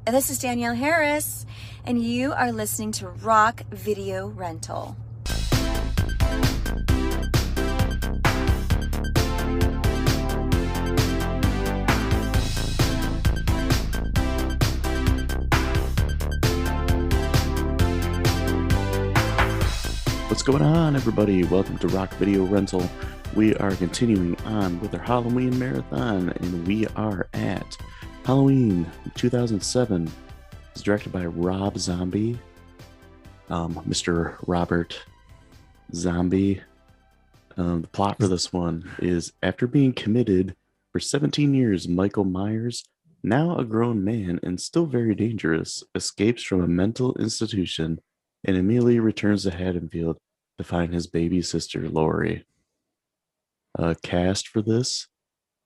This is Danielle Harris, and you are listening to Rock Video Rental. What's going on, everybody? Welcome to Rock Video Rental. We are continuing on with our Halloween marathon, and we are at Halloween 2007. It's directed by Rob Zombie, Mr. Robert Zombie. The plot for this one is, after being committed for 17 years, Michael Myers, now a grown man and still very dangerous, escapes from a mental institution and immediately returns to Haddonfield to find his baby sister, Lori. Cast for this,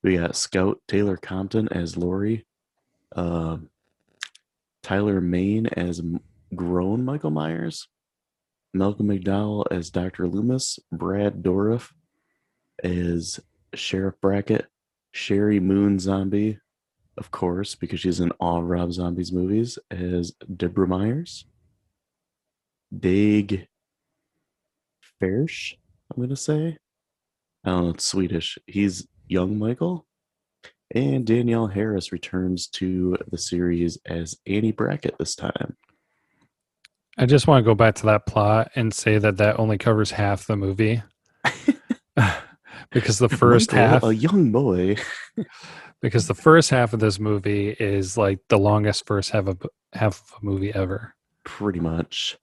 we got Scout Taylor Compton as Lori, Tyler Main as grown Michael Myers, Malcolm McDowell as Dr. Loomis, Brad Dourif as Sheriff Brackett, Sherry Moon Zombie, of course, because she's in all Rob Zombie's movies, as Deborah Myers, Dag Fersch, I'm going to say. I don't know, it's Swedish. He's young Michael. And Danielle Harris returns to the series as Annie Brackett this time. I just want to go back to that plot and say that only covers half the movie. Because the first half... A young boy. Because the first half of this movie is like the longest first half of a movie ever. Pretty much.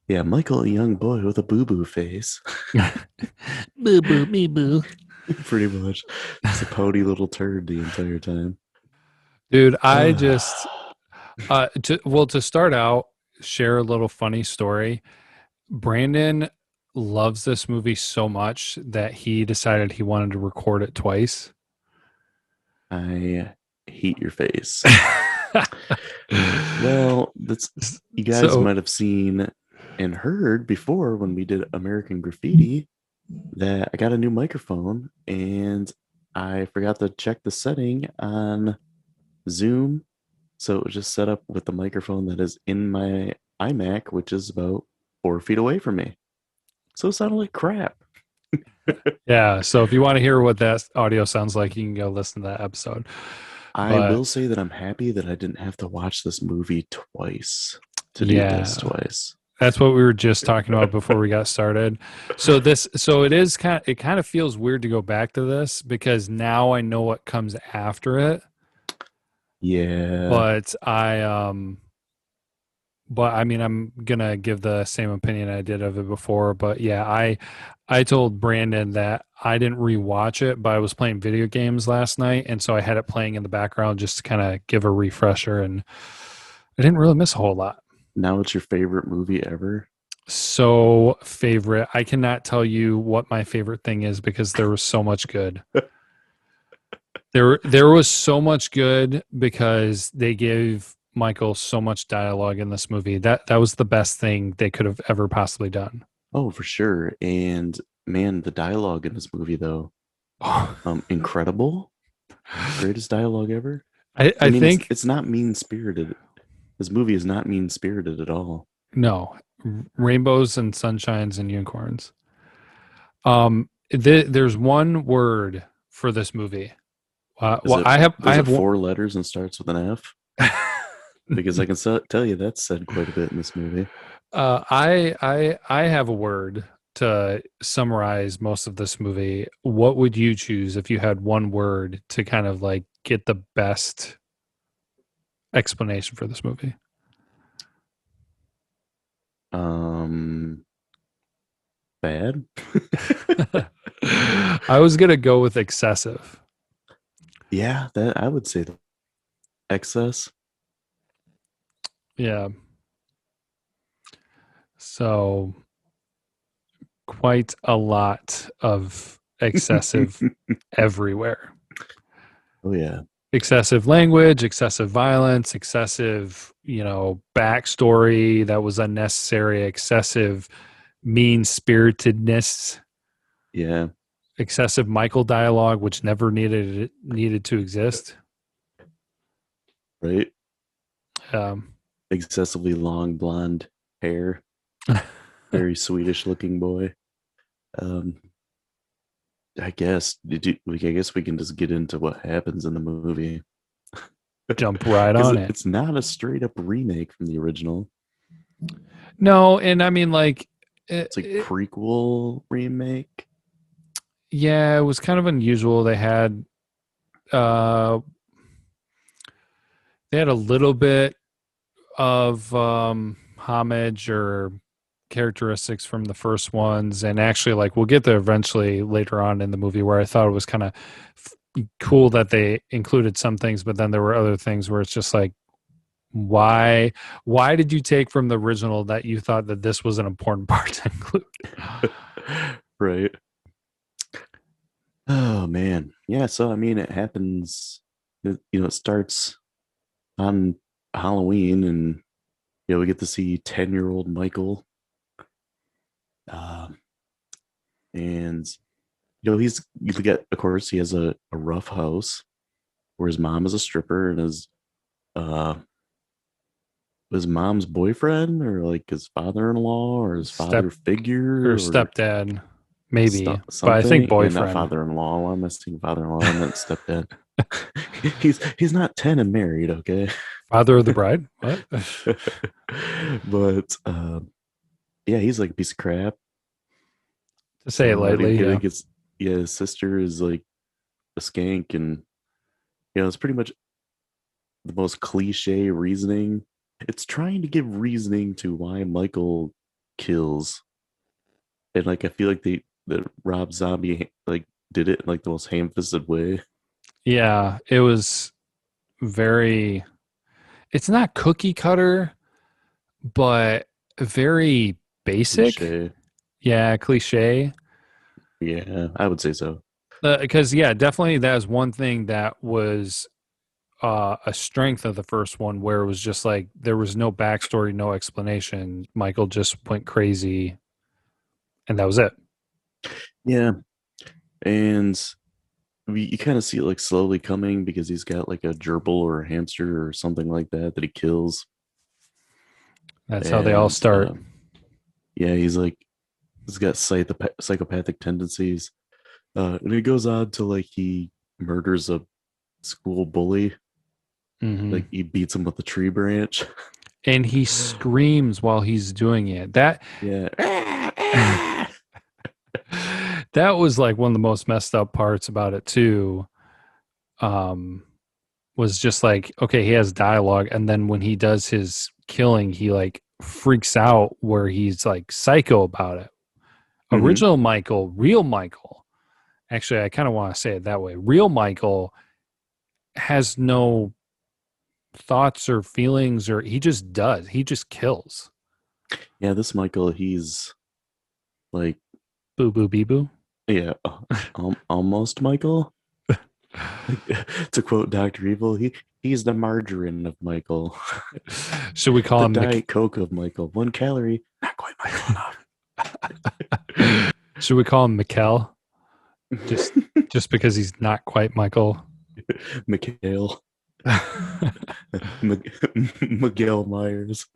Yeah, Michael, a young boy with a boo-boo face. Boo-boo, me boo. Pretty much. It's a pouty little turd the entire time. Dude, I just... to start out, share a little funny story. Brandon loves this movie so much that he decided he wanted to record it twice. I hate your face. Well, you guys might have seen and heard before when we did American Graffiti that I got a new microphone and I forgot to check the setting on Zoom. So it was just set up with the microphone that is in my iMac, which is about 4 feet away from me. So it sounded like crap. Yeah, so if you want to hear what that audio sounds like, you can go listen to that episode. I will say that I'm happy that I didn't have to watch this movie twice to do this twice. That's what we were just talking about before we got started. So it kind of feels weird to go back to this because now I know what comes after it. Yeah. But I'm gonna give the same opinion I did of it before. But yeah, I told Brandon that I didn't rewatch it, but I was playing video games last night, and so I had it playing in the background just to kind of give a refresher, and I didn't really miss a whole lot. Now it's your favorite movie ever? So favorite. I cannot tell you what my favorite thing is because there was so much good. There was so much good because they gave Michael so much dialogue in this movie. That was the best thing they could have ever possibly done. Oh, for sure. And man, the dialogue in this movie though, incredible. Greatest dialogue ever. I mean, think it's not mean-spirited. This movie is not mean-spirited at all. No, rainbows and sunshines and unicorns. There's one word for this movie. I have 4 letters and starts with an F. Because I can tell you that's said quite a bit in this movie. I have a word to summarize most of this movie. What would you choose if you had one word to kind of like get the best explanation for this movie? Bad. I was gonna go with excessive. Yeah, that I would say that. Excess. Yeah. So quite a lot of excessive everywhere. Oh yeah. Excessive language, excessive violence, excessive, backstory that was unnecessary, excessive mean-spiritedness. Yeah. Excessive Michael dialogue, which never needed to exist. Right. excessively long blonde hair, very Swedish looking boy. Um, I guess I guess we can just get into what happens in the movie Jump right because on it. it's not a straight up remake from the original. No, and I mean, like, It's like prequel remake. yeah, it was kind of unusual. Uh, they had a little bit of homage or characteristics from the first ones, and actually, like, we'll get there eventually later on in the movie where I thought it was kind of cool that they included some things, but then there were other things where it's just like, why did you take from the original that you thought that this was an important part to include? Right. Oh man. Yeah, so I mean it happens it starts on Halloween, and we get to see 10-year-old Michael. Um and he's got, of course, he has a rough house where his mom is a stripper, and uh his mom's boyfriend, or like his father-in-law, or his Step father figure, or or stepdad, maybe, but I think something. Yeah, not boyfriend. father-in-law. Why am I saying father-in-law? I meant stepdad. He's not 10 and married, okay? Father of the bride. What? But yeah, he's like a piece of crap. To say it So lightly, yeah. his sister is like a skank, and it's pretty much the most cliche reasoning. It's trying to give reasoning to why Michael kills. And like I feel like that Rob Zombie like did it in like the most ham-fisted way. Yeah, it was very, it's not cookie cutter, but very basic. Cliche. Yeah, cliche. Yeah, I would say so. Because yeah, definitely that was one thing that was a strength of the first one, where it was just like there was no backstory, no explanation. Michael just went crazy, and that was it. Yeah. And you kind of see it like slowly coming, because he's got like a gerbil or a hamster or something like that he kills. That's how they all And start. yeah, he's got psychopathic tendencies. And it goes on to like he murders a school bully. Hmm. Like he beats him with a tree branch. And he screams while he's doing it. That Yeah. that was like one of the most messed up parts about it too. Um, was just like, okay, he has dialogue, and then when he does his killing, he like freaks out where he's like psycho about it. Hmm. Original Michael, real Michael. Actually, I kind of want to say it that way. Real Michael has no thoughts or feelings, or he just does. He just kills. Yeah, this Michael, he's like, Boo boo bee boo. yeah, almost Michael. To quote Dr. Evil, he's the margarine of Michael. Should we call The him Diet Coke of Michael. 1 calorie, not quite Michael enough. Should we call him Mikkel? Just just because he's not quite Michael. Mikhail. Miguel Myers.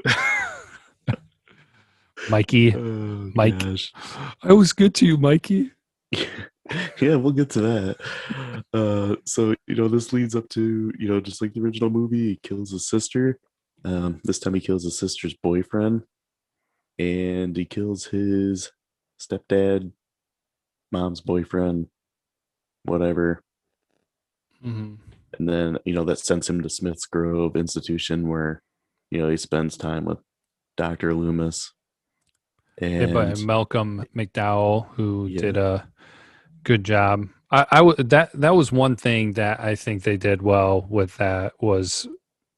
Mikey. Oh, Mike. gosh. I was good to you, Mikey. Yeah, we'll get to that. So this leads up to just like the original movie, he kills his sister. This time he kills his sister's boyfriend, and he kills his stepdad, mom's boyfriend, whatever. Mm-hmm. And then that sends him to Smith's Grove Institution, where he spends time with Dr. Loomis. Played by And Malcolm McDowell, who did yeah. a good job. That was one thing that I think they did well with, that was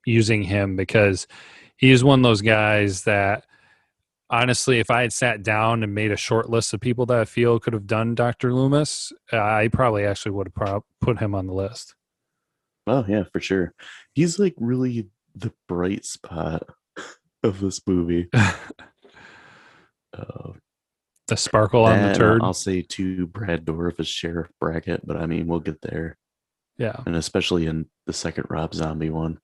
using him, because he is one of those guys that, honestly, if I had sat down and made a short list of people that I feel could have done Dr. Loomis, I probably actually would have put him on the list. Oh yeah, for sure. He's like really the bright spot of this movie. The sparkle on the That turd. I'll say to Brad Dourif as Sheriff Brackett, but I mean we'll get there. Yeah. And especially in the second Rob Zombie one.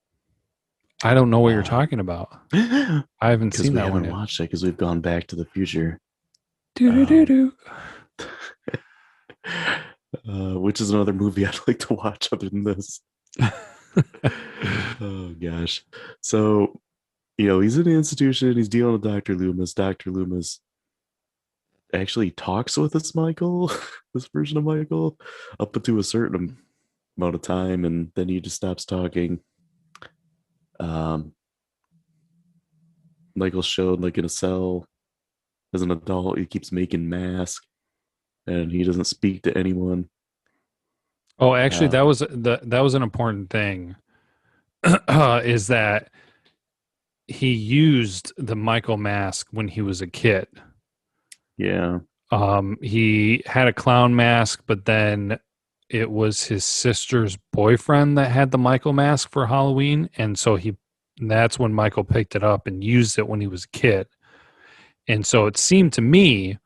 I don't know what you're talking about. I haven't Because seen we that one haven't yet. watched it because we've gone Back to the Future. Um, Do-do-do-do. which is another movie I'd like to watch other than this. Oh gosh. So, he's in the institution, he's dealing with Dr. Loomis. Dr. Loomis actually talks with this Michael, this version of Michael, up to a certain amount of time, and then he just stops talking. Um, Michael's shown like in a cell as an adult. He keeps making masks, and he doesn't speak to anyone. Oh, actually, Uh, that was an important thing. Is that he used the Michael mask when he was a kid. yeah, He had a clown mask, but then it was his sister's boyfriend that had the Michael mask for Halloween, and so that's when Michael picked it up and used it when he was a kid. And so it seemed to me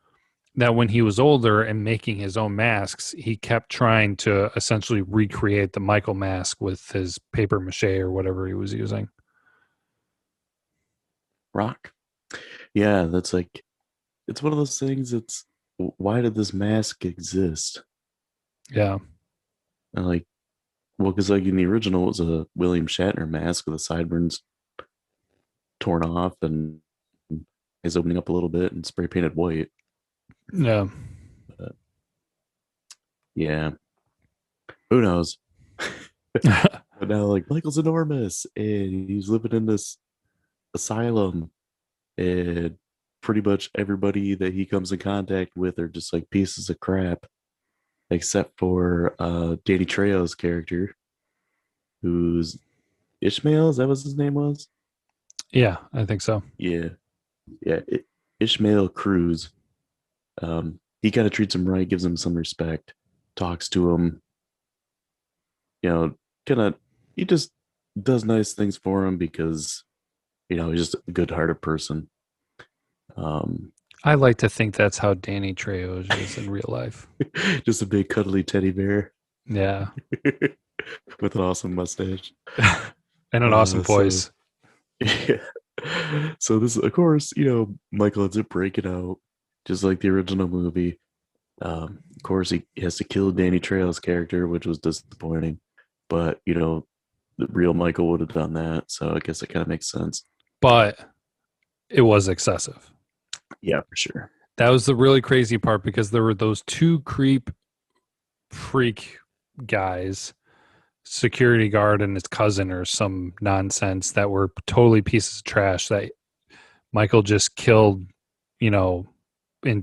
that when he was older and making his own masks, he kept trying to essentially recreate the Michael mask with his paper mache or whatever he was using. rock. Yeah, that's like it's one of those things. It's why did this mask exist? Yeah. And like, well, because like in the original, it was a William Shatner mask with the sideburns torn off and is opening up a little bit and spray painted white. Yeah. But yeah, who knows? But now, like, Michael's enormous and he's living in this asylum, and pretty much everybody that he comes in contact with are just like pieces of crap, except for Danny Trejo's character, who's Ishmael. Is that what his name was? Yeah, I think so. Yeah, yeah. Ishmael Cruz. He kind of treats him right, gives him some respect, talks to him. Kind of. He just does nice things for him because he's just a good-hearted person. Um, I like to think that's how Danny Trejo is in real life. just a big cuddly teddy bear Yeah. with an awesome mustache. And an awesome So voice. yeah. So this, of course, Michael ends up breaking out, just like the original movie. Of course, he has to kill Danny Trejo's character, which was disappointing. But the real Michael would have done that, so I guess it kind of makes sense. But it was excessive. Yeah, for sure. That was the really crazy part because there were those two creep freak guys, security guard and his cousin or some nonsense, that were totally pieces of trash that Michael just killed, in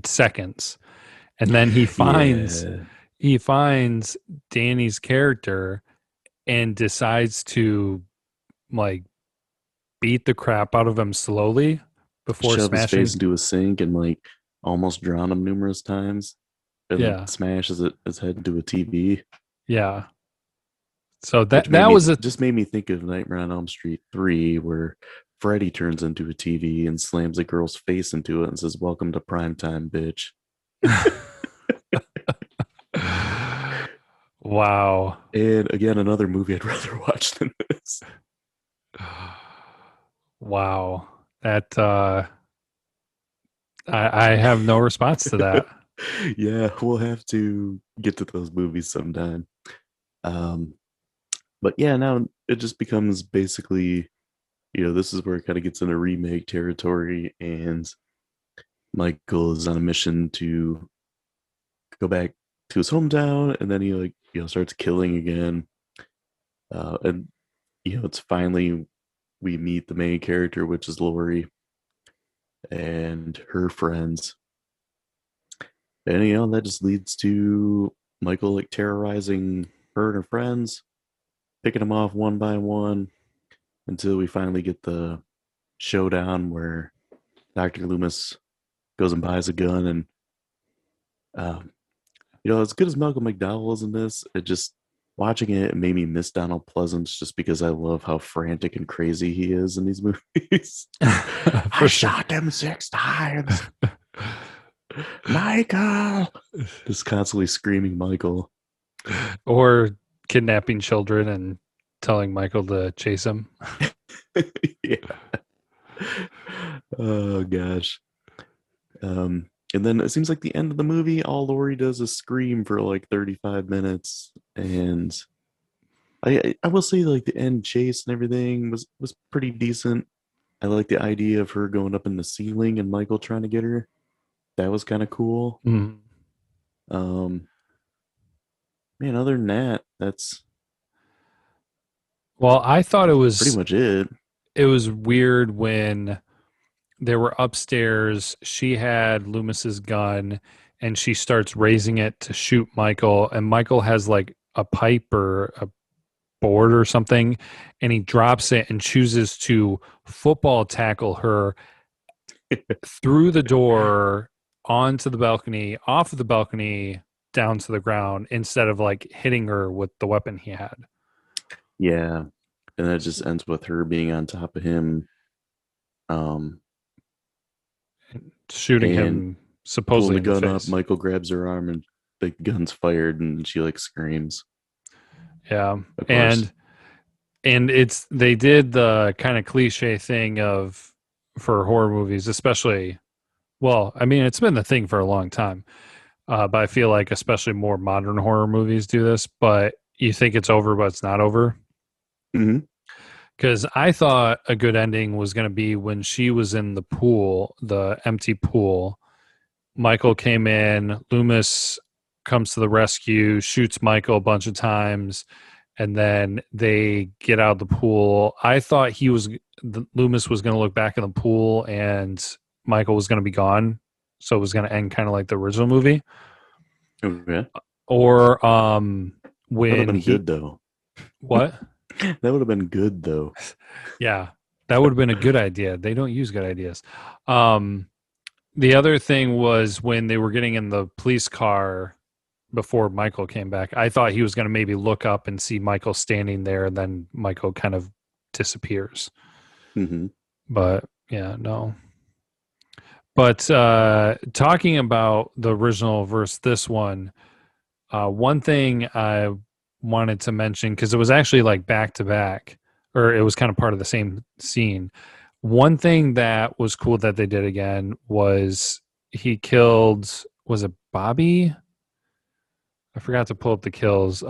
seconds. And then he finds Danny's character and decides to like beat the crap out of him slowly before Shove his smashing. face into a sink and like almost drown him numerous times, and Yeah. smashes his head into a TV. Yeah. So Which that made me think of Nightmare on Elm Street 3, where Freddy turns into a TV and slams a girl's face into it and says, "Welcome to primetime, bitch." Wow. And again, another movie I'd rather watch than this. Wow. That I have no response to that. Yeah, we'll have to get to those movies sometime. But yeah, now it just becomes basically, this is where it kind of gets into remake territory, and Michael is on a mission to go back to his hometown, and then he starts killing again. And it's finally we meet the main character, which is Lori and her friends. And that just leads to Michael like terrorizing her and her friends, picking them off one by one until we finally get the showdown where Dr. Loomis goes and buys a gun. And as good as Malcolm McDowell is in this, watching it made me miss Donald Pleasance, just because I love how frantic and crazy he is in these movies. I shot him 6 times. Michael, just constantly screaming Michael, or kidnapping children and telling Michael to chase him. Yeah. Oh gosh. And then it seems like the end of the movie, all Lori does is scream for like 35 minutes. And I will say like the end chase and everything was pretty decent. I like the idea of her going up in the ceiling and Michael trying to get her. That was kind of cool. Mhm. Um, man, other than that, that's Well, I thought pretty much it. it was weird when they were upstairs. She had Loomis's gun and she starts raising it to shoot Michael. And Michael has like a pipe or a board or something. And he drops it and chooses to football tackle her through the door onto the balcony, off of the balcony, down to the ground instead of like hitting her with the weapon he had. Yeah. And that just ends with her being on top of him, um, Shooting and him pulling supposedly the in the gun up. face. Michael grabs her arm and the gun's fired and she like screams, Yeah. of course. And it's they did the kind of cliche thing of for horror movies, especially well, I mean it's been the thing for a long time. But I feel like especially more modern horror movies do this, but you think it's over, but it's not over. Hmm. Because I thought a good ending was going to be when she was in the pool, the empty pool. Michael came in, Loomis comes to the rescue, shoots Michael a bunch of times, and then they get out of the pool. I thought Loomis was going to look back in the pool and Michael was going to be gone. So it was going to end kind of like the original movie. Okay. Or That would have when been he, good though. what? That would have been good though. Yeah, that would have been a good idea. They don't use good ideas. Um, the other thing was when they were getting in the police car before Michael came back. I thought he was going to maybe look up and see Michael standing there, and then Michael kind of disappears. Hmm. But yeah, no. But talking about the original versus this one thing I wanted to mention because it was actually like back to back, or it was kind of part of the same scene. One thing that was cool that they did again was he killed, was it Bobby? I forgot to pull up the kills.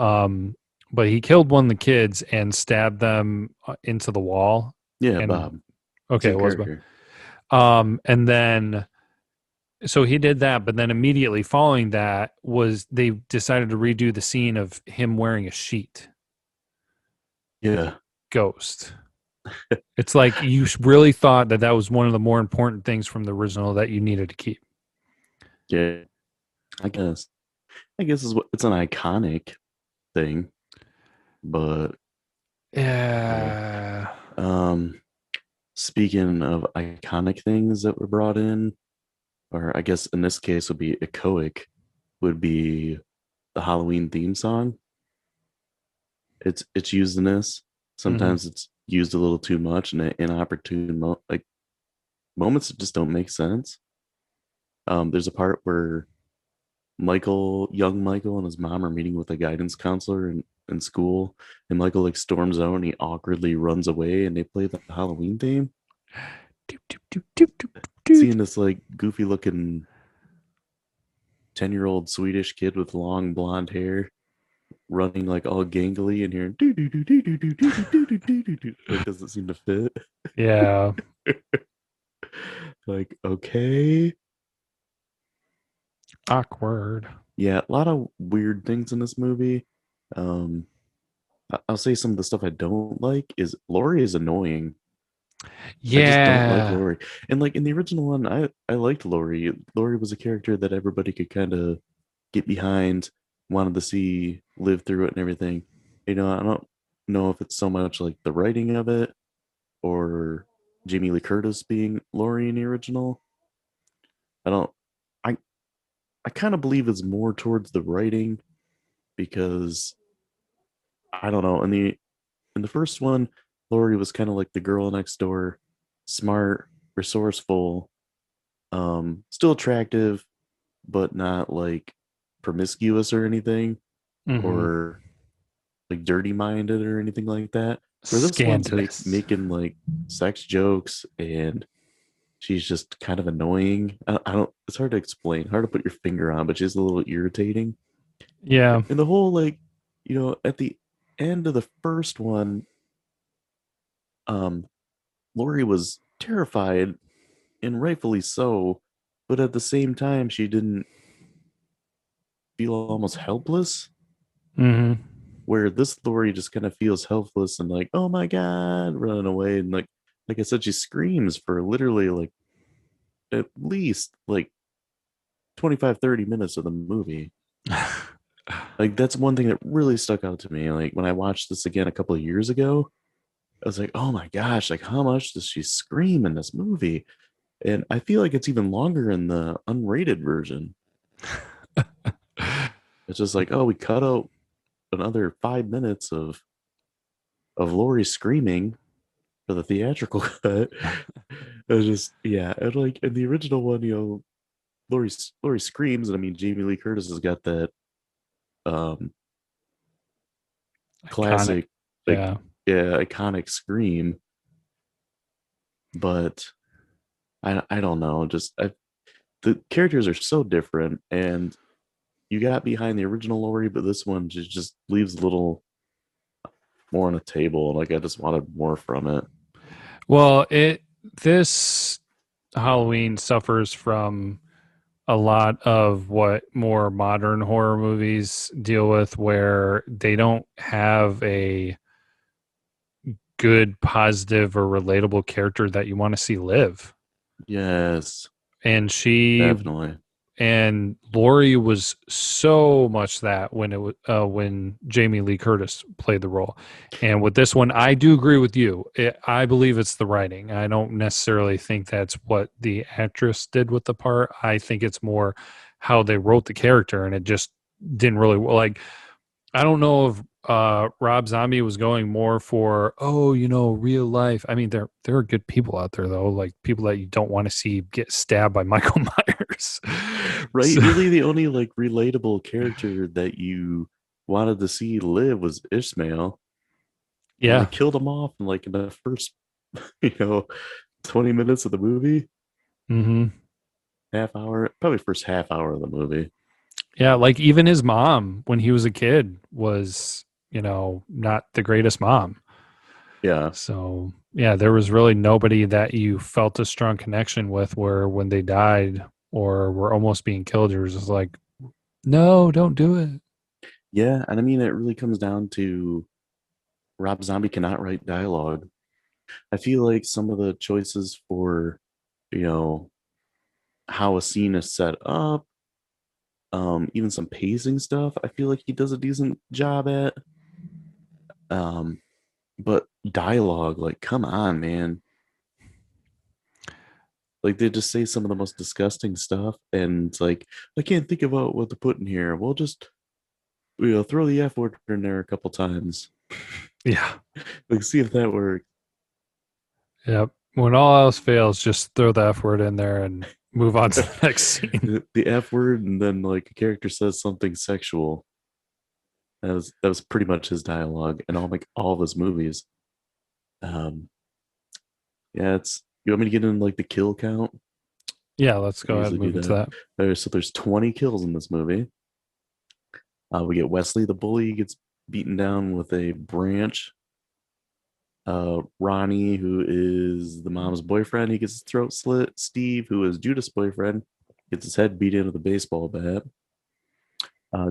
But he killed one of the kids and stabbed them into the wall. Yeah, And Bob. okay, Same it was. character. And then so he did that, but then immediately following that was they decided to redo the scene of him wearing a sheet. Yeah. Ghost. It's like you really thought that that was one of the more important things from the original that you needed to keep. Yeah. I guess. I guess it's an iconic thing, but yeah. Yeah. Um, Speaking of iconic things that were brought in, or I guess in this case would be echoic, would be the Halloween theme song. It's used in this. Mm-hmm. Sometimes it's used a little too much and inopportune like moments that just don't make sense. There's a part where young Michael and his mom are meeting with a guidance counselor in school, and Michael like storms out and he awkwardly runs away and they play the Halloween theme. Doop, doop, doop, doop, doop, doop. Seeing this like goofy looking 10-year-old Swedish kid with long blonde hair running like all gangly and hearing do do do do do do do do do do do do like doesn't seem to fit. Yeah. Like, okay. Awkward. Yeah, a lot of weird things in this movie. Um I'll say some of the stuff I don't like is Laurie is annoying. I just don't like Yeah. Laurie. And like in the original one, I liked Laurie. Laurie was a character that everybody could kind of get behind, wanted to see live through it and everything. I don't know if it's so much like the writing of it or Jamie Lee Curtis being Laurie in the original. I don't I I kind of believe it's more towards the writing because I don't know. In the first one, Laurie was kind of like the girl next door, smart, resourceful, still attractive, but not like promiscuous or anything, Mm-hmm. or like dirty minded or anything like that. where this one's like Scandalous. making like sex jokes and she's just kind of annoying. I don't. It's hard to explain, hard to put your finger on, but she's a little irritating. Yeah. And the whole like, at the end of the first one, um, Lori was terrified and rightfully so, but at the same time, she didn't feel almost helpless. Hmm. Where this Lori just kind of feels helpless and like, oh my god, running away, and like I said, she screams for literally like at least like 25-30 minutes of the movie. Like that's one thing that really stuck out to me. Like when I watched this again a couple of years ago, I was like, oh my gosh, like how much does she scream in this movie? And I feel like it's even longer in the unrated version. It's just like, oh, we cut out another 5 minutes of Lori screaming for the theatrical cut. It was just yeah, and like in the original one, Lori screams, and I mean Jamie Lee Curtis has got that um Iconic. classic, like Yeah. yeah, iconic scream. But I don't know, the characters are so different, and you got behind the original Lori, but this one just leaves a little more on the table. Like I just wanted more from it. Well, this Halloween suffers from a lot of what more modern horror movies deal with, where they don't have a good, positive, or relatable character that you want to see live. Yes, And she definitely. and Lori was so much that when Jamie Lee Curtis played the role. And with this one, I do agree with you. I believe it's the writing. I don't necessarily think that's what the actress did with the part. I think it's more how they wrote the character, and it just didn't really like. I don't know if Rob Zombie was going more for real life. I mean, there are good people out there though, like people that you don't want to see get stabbed by Michael Myers. Right? So, Really, the only like relatable character that you wanted to see live was Ishmael, and they yeah. killed him off in the first, you know, 20 minutes of the movie, Hmm. half hour, probably first half hour of the movie. Yeah, like even his mom when he was a kid was, not the greatest mom. Yeah. So, yeah, there was really nobody that you felt a strong connection with, where when they died or were almost being killed, you were just like, no, don't do it. Yeah. And I mean, it really comes down to Rob Zombie cannot write dialogue. I feel like some of the choices for, you know, how a scene is set up, even some pacing stuff, I feel like he does a decent job at. Um, but dialogue, like, come on, man. Like they just say some of the most disgusting stuff, and it's like I can't think about what to put in here. We'll just throw the F word in there a couple times, Yeah. like see if that works. Yep. When all else fails, just throw the F word in there and move on to the next scene. The F word, and then like a character says something sexual. That was pretty much his dialogue in all of his movies. Um, yeah, it's you want me to get in like the kill count? Yeah, let's I go ahead usually and do move into that. that. So there's 20 kills in this movie. We get Wesley the bully gets beaten down with a branch. Ronnie, who is the mom's boyfriend, he gets his throat slit. Steve, who is Judith's boyfriend, gets his head beat in with a baseball bat.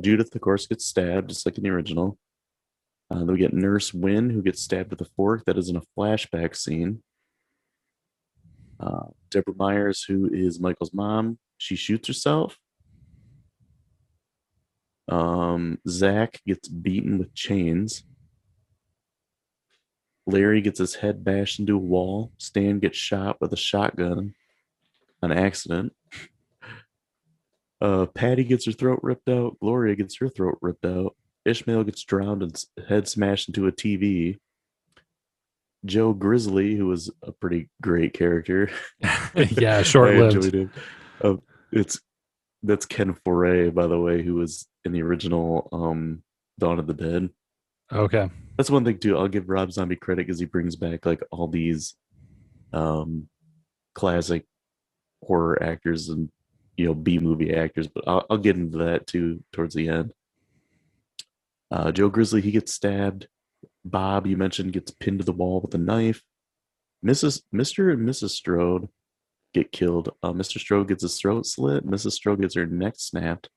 Judith, of course, gets stabbed, just like in the original. Then we get Nurse Wynn, who gets stabbed with a fork. That is in a flashback scene. Deborah Myers, who is Michael's mom, she shoots herself. Zach gets beaten with chains. Larry gets his head bashed into a wall. Stan gets shot with a shotgun, an accident. Patty gets her throat ripped out. Gloria gets her throat ripped out. Ishmael gets drowned and head smashed into a TV. Joe Grizzly, who was a pretty great character, Yeah, I short lived. enjoyed him. It's That's Ken Foray, by the way, who was in the original Dawn of the Dead. Okay. That's one thing too. I'll give Rob Zombie credit because he brings back like all these um classic horror actors and B movie actors, but I'll get into that too towards the end. Joe Grizzly, he gets stabbed. Bob, you mentioned, gets pinned to the wall with a knife. Mr. and Mrs. Strode get killed. Mr. Strode gets his throat slit. Mrs. Strode gets her neck snapped.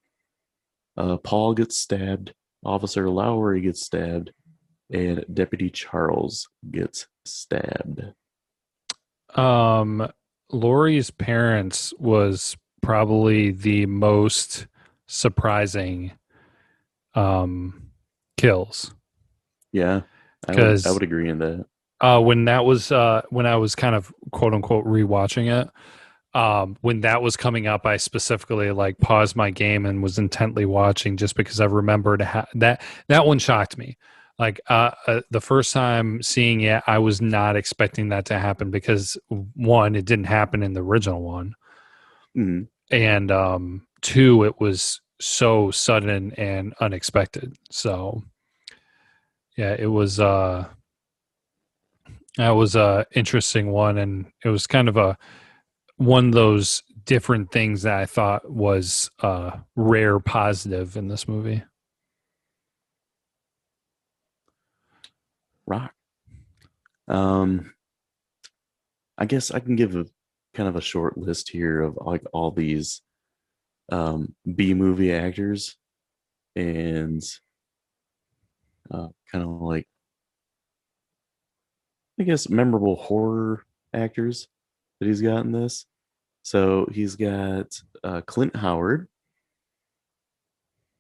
Paul gets stabbed. Officer Lowry gets stabbed, and Deputy Charles gets stabbed. Lori's parents was probably the most surprising kills. Yeah, I because would agree in that. when I was kind of quote unquote rewatching it, when that was coming up, I specifically like paused my game and was intently watching just because I remembered that one shocked me. Like the first time seeing it, I was not expecting that to happen because one, it didn't happen in the original one, Mhm. and two, it was so sudden and unexpected. So yeah, it was that was a interesting one, and it was kind of a one of those different things that I thought was rare positive in this movie. Rock. Um, I guess I can give a kind of a short list here of like all these B movie actors and kind of like I guess memorable horror actors that he's got in this. So he's got Clint Howard,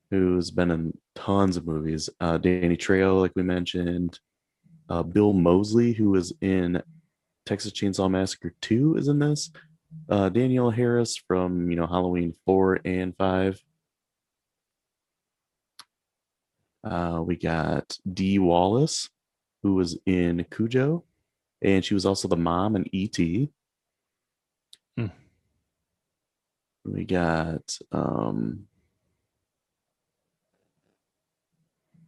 who's been in tons of movies. Danny Trejo, like we mentioned. Bill Moseley, who was in Texas Chainsaw Massacre 2, is in this. Danielle Harris from Halloween 4 and 5. We got Dee Wallace, who was in Cujo, and she was also the mom in E.T. Hmm. We got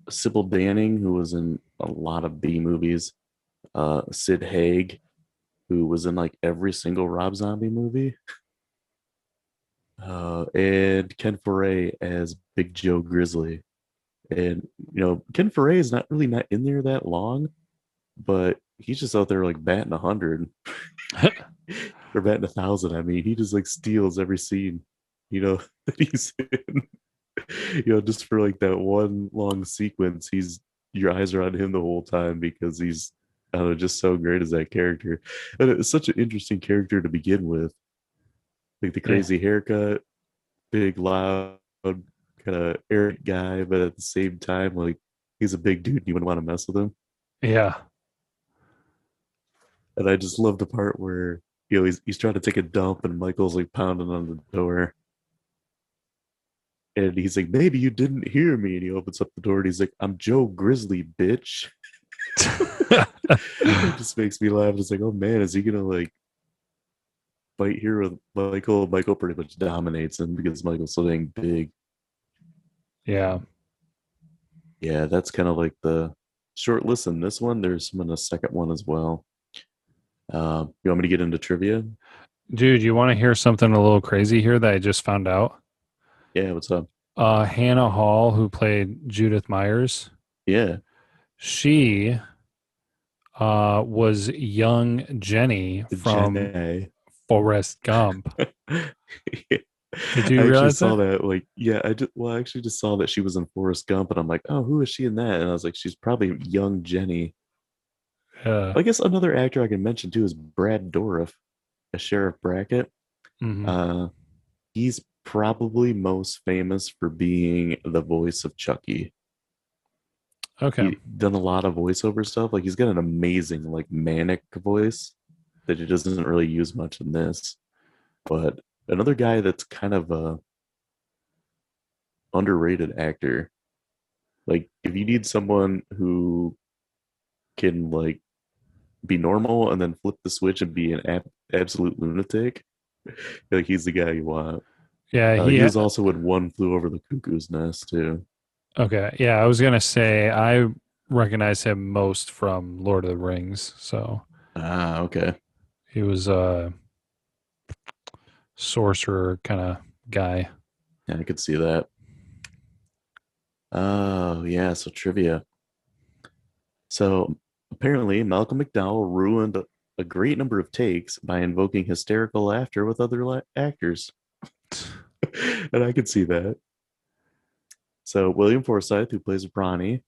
Sybil Danning, who was in a lot of B movies. Sid Haig, who was in like every single Rob Zombie movie. And Ken Foray as Big Joe Grizzly. And Ken Foray is not in there that long, but he's just out there like batting 100 or batting 1,000. I mean, he just like steals every scene, that he's in. Just for like that one long sequence, your eyes are on him the whole time because he's I don't know, just so great as that character. And it's such an interesting character to begin with. Like the Yeah. crazy haircut, big, loud, kind of arrogant guy, but at the same time, like he's a big dude and you wouldn't want to mess with him. Yeah. And I just love the part where he's trying to take a dump and Michael's like pounding on the door. And he's like, maybe you didn't hear me. And he opens up the door and he's like, I'm Joe Grizzly, bitch. It just makes me laugh. It's like, oh man, is he gonna like fight here with Michael? Michael pretty much dominates him because Michael's so dang big. Yeah. Yeah, that's kind of like the short list in this one. There's some in the second one as well. You want me to get into trivia? Dude, you want to hear something a little crazy here that I just found out? Yeah, what's up? Hannah Hall, who played Judith Myers, Yeah. she was young Jenny from Jenny. Forrest Gump. Yeah. Did you I actually realize saw that? that. Like, yeah, I actually just saw that she was in Forrest Gump, and I'm like, oh, who is she in that? And I was like, she's probably young Jenny. Yeah. I guess another actor I can mention too is Brad Dourif, as Sheriff Brackett. Mm-hmm. Uh, he's probably most famous for being the voice of Chucky. Okay. He done a lot of voiceover stuff. Like he's got an amazing like manic voice that he doesn't really use much in this. But another guy that's kind of a underrated actor. Like if you need someone who can like be normal and then flip the switch and be an absolute lunatic, like he's the guy you want. Yeah, He was also in One Flew Over the Cuckoo's Nest too. okay. Yeah, I was gonna say recognize him most from Lord of the Rings. So Ah, okay. he was a sorcerer kind of guy. Yeah, I could see that. Oh, yeah. So trivia. So apparently, Malcolm McDowell ruined a great number of takes by invoking hysterical laughter with other actors. And I could see that. So William Forsythe, who plays Bronny,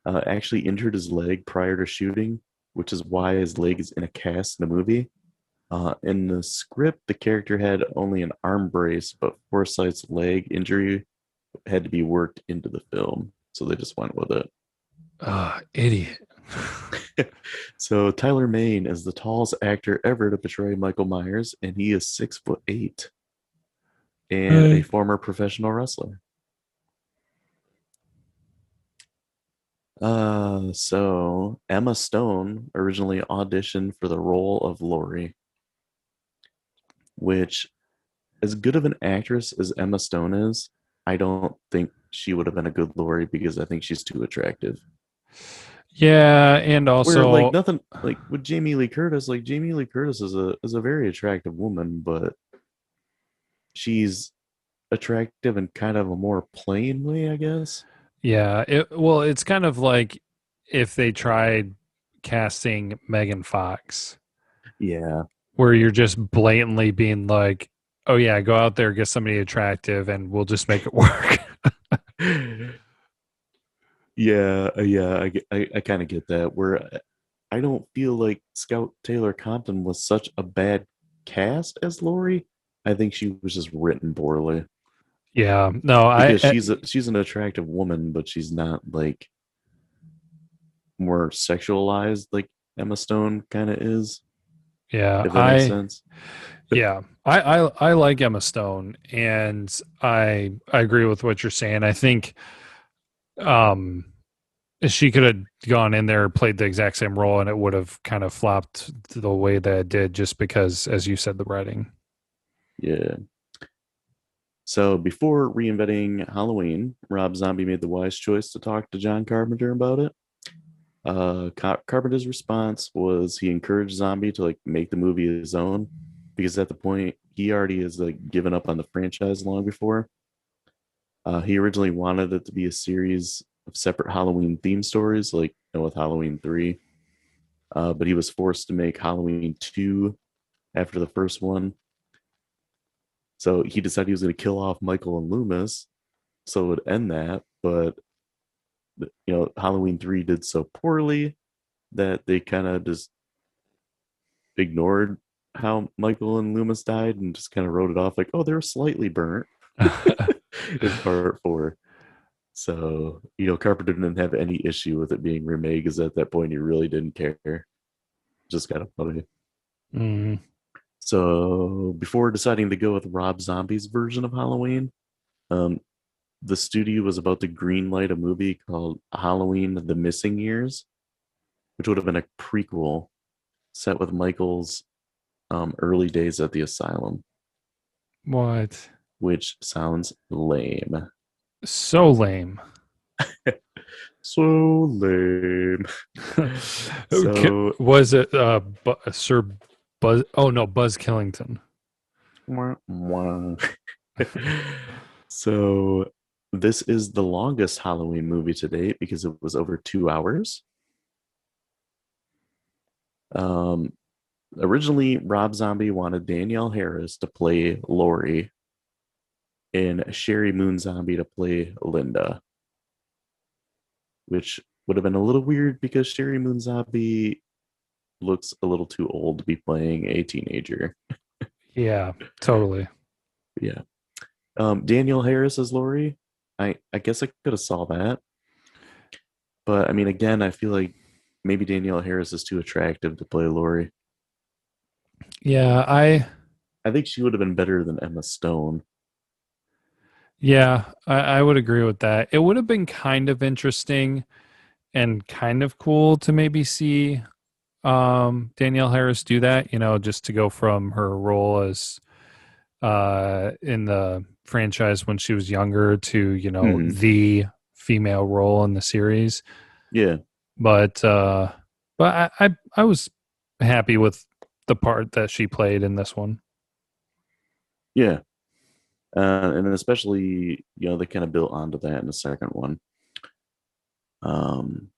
actually injured his leg prior to shooting, which is why his leg is in a cast in the movie. In the script, the character had only an arm brace, but Forsythe's leg injury had to be worked into the film, so they just went with it. Idiot. So Tyler Mane is the tallest actor ever to portray Michael Myers, and he is 6'8" and a former professional wrestler. So Emma Stone originally auditioned for the role of Laurie, which, as good of an actress as Emma Stone is, I don't think she would have been a good Laurie because I think she's too attractive. Yeah, and Where like also, nothing like with Jamie Lee Curtis, like Jamie Lee Curtis is a very attractive woman, but she's attractive in kind of a more plain way, I guess. yeah, well, it's kind of like if they tried casting Megan Fox, Yeah. where you're just blatantly being like, "Oh yeah, go out there, get somebody attractive, and we'll just make it work." Yeah, I kind of get that. Where I don't feel like Scout Taylor Compton was such a bad cast as Laurie. I think she was just written poorly Yeah, no, because she's an attractive woman, but she's not like more sexualized like Emma Stone kind of is, yeah, if that makes sense. I like Emma Stone, and I agree with what you're saying. I think um she could have gone in there, played the exact same role, and it would have kind of flopped the way that it did, just because, as you said, the writing. Yeah. So before reinventing Halloween, Rob Zombie made the wise choice to talk to John Carpenter about it. Carpenter's response was he encouraged Zombie to like make the movie his own because at the point he already has like given up on the franchise long before. He originally wanted it to be a series of separate Halloween theme stories, like with Halloween 3, but he was forced to make Halloween 2 after the first one. So he decided he was going to kill off Michael and Loomis, so it would end that. But Halloween 3 did so poorly that they kind of just ignored how Michael and Loomis died and just kind of wrote it off like, oh, they were slightly burnt in part 4. So, Carpenter didn't have any issue with it being remade because at that point he really didn't care. Just kind of funny. Mm. So, before deciding to go with Rob Zombie's version of Halloween, um, the studio was about to greenlight a movie called Halloween: The Missing Years, which would have been a prequel set with Michael's early days at the asylum, What? which sounds lame. So lame. So lame. Okay, So, was it Sir Buzz? Oh no, Buzz Killington. mwah, mwah. So this is the longest Halloween movie to date because it was over 2 hours. Um, Originally, Rob Zombie wanted Danielle Harris to play Laurie and Sherry Moon Zombie to play Linda, which would have been a little weird because Sherry Moon Zombie looks a little too old to be playing a teenager. Yeah, totally. Yeah. Danielle Harris as Laurie. I guess I could have saw that. But I mean, again, I feel like maybe Danielle Harris is too attractive to play Laurie. Yeah, I think she would have been better than Emma Stone. I would agree with that. It would have been kind of interesting and kind of cool to maybe see Danielle Harris do that, just to go from her role as in the franchise when she was younger to, Hmm. the female role in the series. Yeah, But I was happy with the part that she played in this one. yeah, and especially they kind of built onto that in the second one. Um,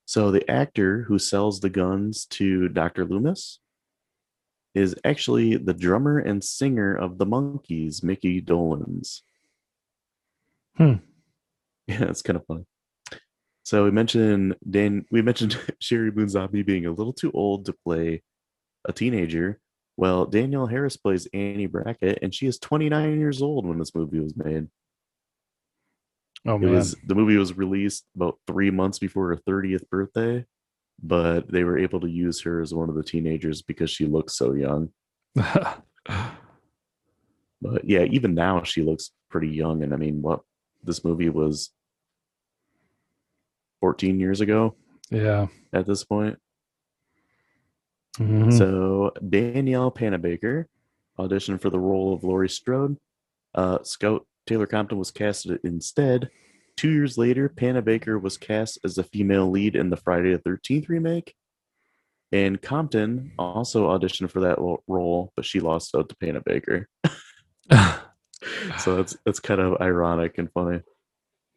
so the actor who sells the guns to Dr. Loomis is actually the drummer and singer of the Monkees, Mickey Dolenz. Hmm. Yeah, it's kind of fun. So we mentioned Sherry Moon Zombie being a little too old to play a teenager. Well, Danielle Harris plays Annie Brackett, and she is 29 years old when this movie was made. Oh It man. was the movie was released about 3 months before her 30th birthday, but they were able to use her as one of the teenagers because she looks so young. But yeah, even now she looks pretty young. And I mean, what this movie was 14 years ago Yeah. at this point. Hmm. So Danielle Panabaker auditioned for the role of Laurie Strode. Scout Taylor Compton was casted instead. 2 years later, Panabaker was cast as the female lead in the Friday the 13th remake. And Compton also auditioned for that role, but she lost out to Panabaker. So that's kind of ironic and funny.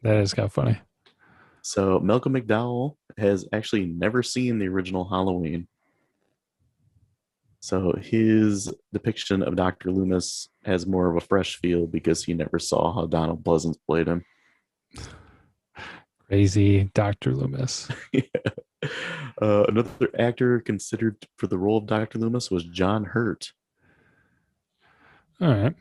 That is kind of funny. So Malcolm McDowell has actually never seen the original Halloween. So his depiction of Dr. Loomis has more of a fresh feel because he never saw how Donald Pleasance played him. Crazy Dr. Loomis. Yeah. Another actor considered for the role of Dr. Loomis was John Hurt. All right.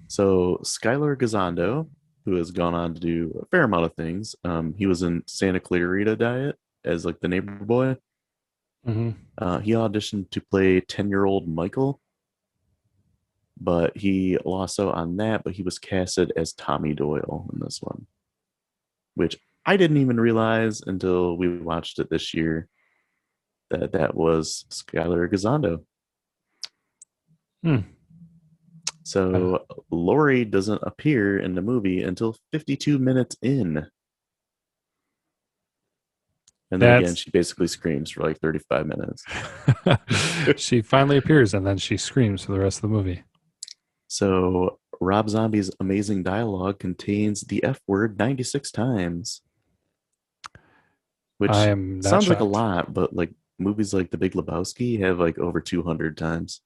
So Skylar Gazondo, who has gone on to do a fair amount of things, he was in Santa Clarita Diet as like the neighbor boy. Hmm. He auditioned to play 10-year-old Michael, but he lost out on that. But he was casted as Tommy Doyle in this one, which I didn't even realize until we watched it this year that was Skylar Gazondo. Hmm. So Lori doesn't appear in the movie until 52 minutes in. And then again, That's she basically screams for like 35 minutes. she finally appears and then she screams for the rest of the movie. So Rob Zombie's amazing dialogue contains the F word 96 times, I which am not sounds like a shocked. lot, but like movies like The Big Lebowski have like over 200 times.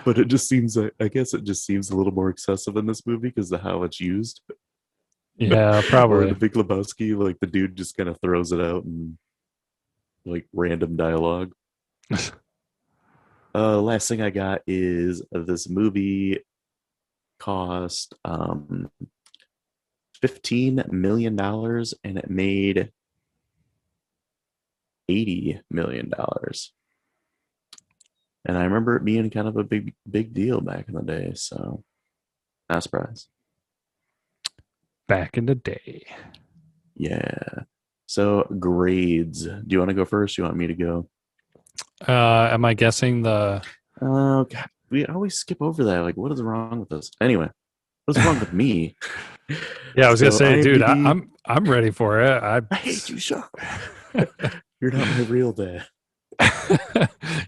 But it just seems like, I guess it just seems a little more excessive in this movie because of how it's used. Yeah, Or in probably. The Big Lebowski, like the dude just kind of throws it out and like random dialogue. Last thing I got is this movie cost $15 million and it made $80 million. And I remember it being kind of a big deal back in the day. So not surprised. Back in the day. Yeah. So grades. Do you want to go first? Do you want me to go? Am I guessing the Oh, God, we always skip over that. Like, what is wrong with us? Anyway, what's wrong with me? Yeah, I was gonna So say, dude, IMDb, I'm ready for it. I hate you, Sean. You're not my real dad.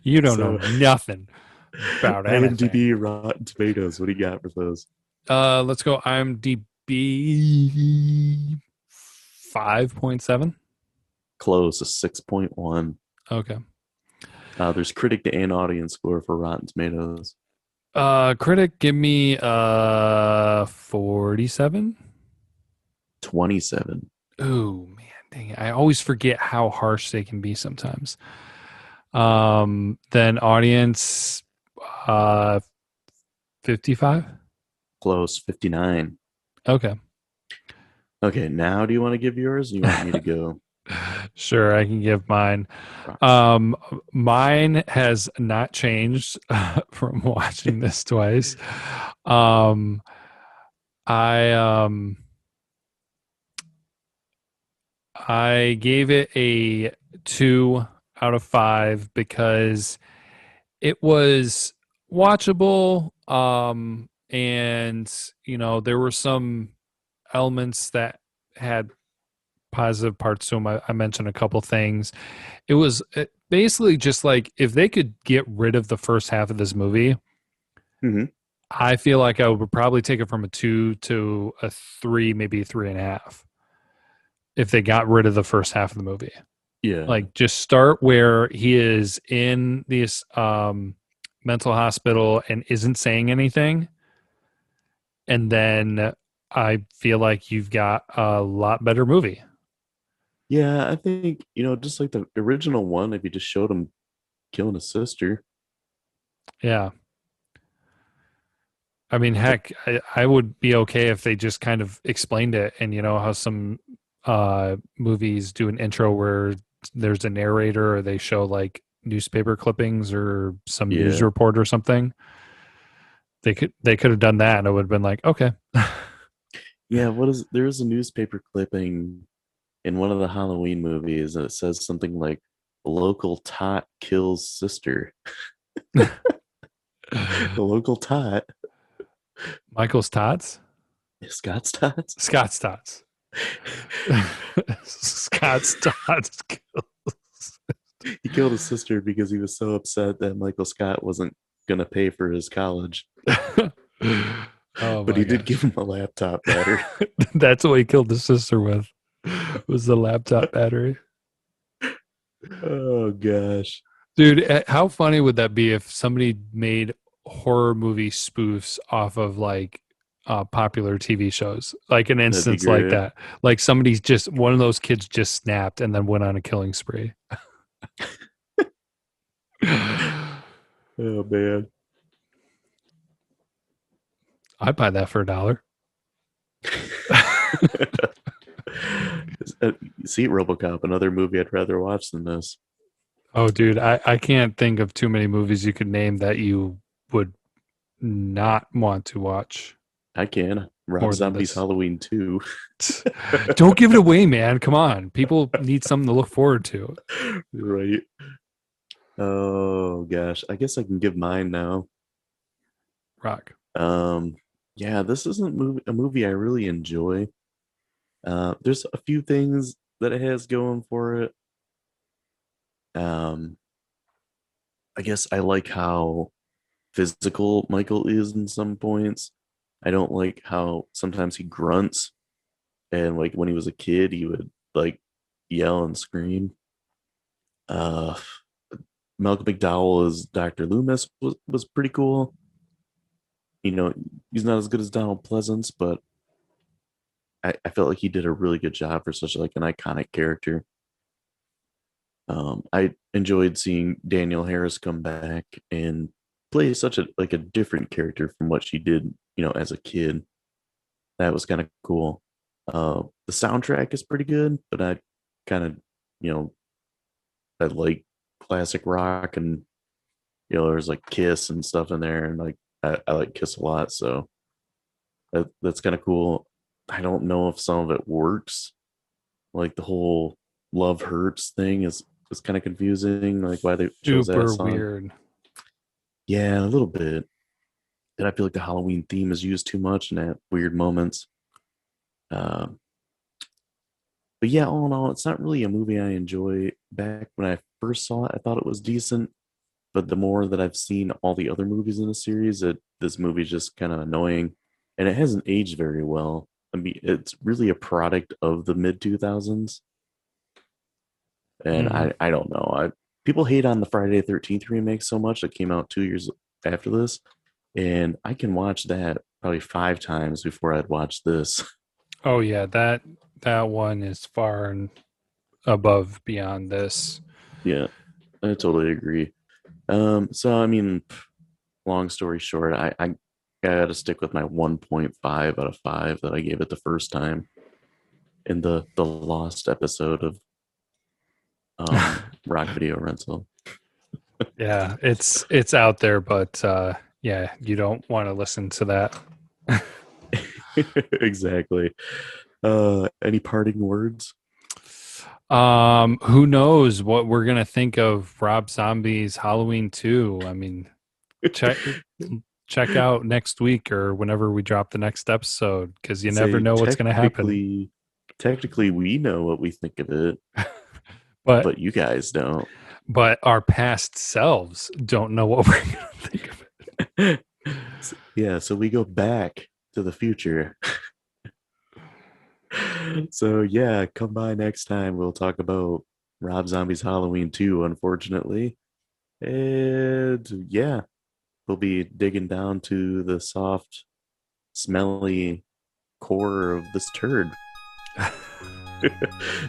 You don't know So nothing about anything. IMDb, Rotten Tomatoes. What do you got for those? Let's go IMDb 5.7. Close, a 6.1. Okay. There's critic and audience score for Rotten Tomatoes. Critic, give me 47. 27. Oh man, dang it. I always forget how harsh they can be sometimes. Then audience 55. Close, 59. Okay. Okay, now do you want to give yours? Or you want me to go? Sure, I can give mine. Um, Mine has not changed from watching this twice. Um, I I gave it a 2 out of 5 because it was watchable. And there were some elements that had positive parts to them. I mentioned a couple things. It was basically just like if they could get rid of the first half of this movie, Hmm. I feel like I would probably take it from a 2 to a 3, maybe 3.5, if they got rid of the first half of the movie. Yeah. Like just start where he is in this mental hospital and isn't saying anything, and then I feel like you've got a lot better movie. Yeah, I think, just like the original one, if you just showed him killing his sister, Yeah. I mean, like, heck, I would be okay if they just kind of explained it. And you know how some movies do an intro where there's a narrator, or they show like newspaper clippings or some news yeah. report or something. They could have done that, and it would have been like, okay. Yeah, there is a newspaper clipping in one of the Halloween movies, and it says something like local tot kills sister. The local tot Michael's Tots, is Scott's tots. Scott's Tots, Scott's Tots. He killed his sister because he was so upset that Michael Scott wasn't gonna pay for his college. Oh But my he did gosh. give him a laptop battery. That's what he killed his sister with, was the laptop battery. Oh gosh. Dude, how funny would that be if somebody made horror movie spoofs off of like popular TV shows? Like an That'd be instance like great. that. Like somebody's just one of those kids just snapped and then went on a killing spree. Oh man. I'd buy that for $1. See, RoboCop, another movie I'd rather watch than this. Oh, dude, I can't think of too many movies you could name that you would not want to watch I can. Rob more than Zombie's this. Halloween 2. Don't give it away, man. Come on. People need something to look forward to. Right. Oh gosh. I guess I can give mine now. Rock. Um, yeah, this isn't a movie I really enjoy. There's a few things that it has going for it. Um, I guess I like how physical Michael is in some points. I don't like how sometimes he grunts, and like when he was a kid, he would like yell and scream. Uh, Malcolm McDowell as Dr. Loomis was pretty cool. He's not as good as Donald Pleasance, but I felt like he did a really good job for such like an iconic character. I enjoyed seeing Danielle Harris come back and play such a different character from what she did, as a kid. That was kind of cool. The soundtrack is pretty good, but I kind of, you know, I like classic rock, and there's like Kiss and stuff in there, and like I like Kiss a lot, so that's kind of cool. I don't know if some of it works. Like the whole "Love Hurts" thing is kind of confusing. Like why they chose that Super song. weird. Yeah, a little bit. And I feel like the Halloween theme is used too much in that weird moments. Um, but yeah, all in all, it's not really a movie I enjoy. Back when I first saw it, I thought it was decent. But the more that I've seen all the other movies in the series, this movie is just kind of annoying, and it hasn't aged very well. I mean, it's really a product of the mid 2000s, and Mm. I don't know. People hate on the Friday the 13th remake so much that came out 2 years after this, and I can watch that probably 5 times before I'd watch this. Oh yeah, that one is far and above beyond this. Yeah, I totally agree. So I mean, long story short, I gotta stick with my 1.5 out of 5 that I gave it the first time in the lost episode of Rock Video Rental. Yeah, it's out there, but yeah, you don't want to listen to that. Exactly. Any parting words? Who knows what we're gonna think of Rob Zombie's Halloween 2? I mean, check out next week or whenever we drop the next episode, because you never Say know what's gonna happen. Technically, we know what we think of it, but but you guys don't. our past selves don't know what we're gonna think of it. Yeah, so we go back to the future. So yeah, come by next time. We'll talk about Rob Zombie's Halloween 2, unfortunately. And yeah, we'll be digging down to the soft, smelly core of this turd.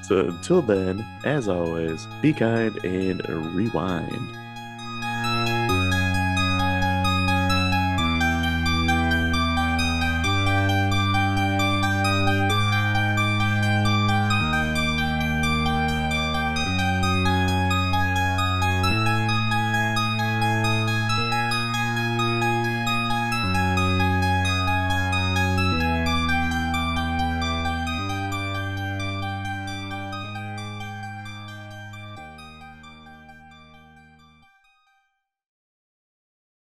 So until then, as always, be kind and rewind.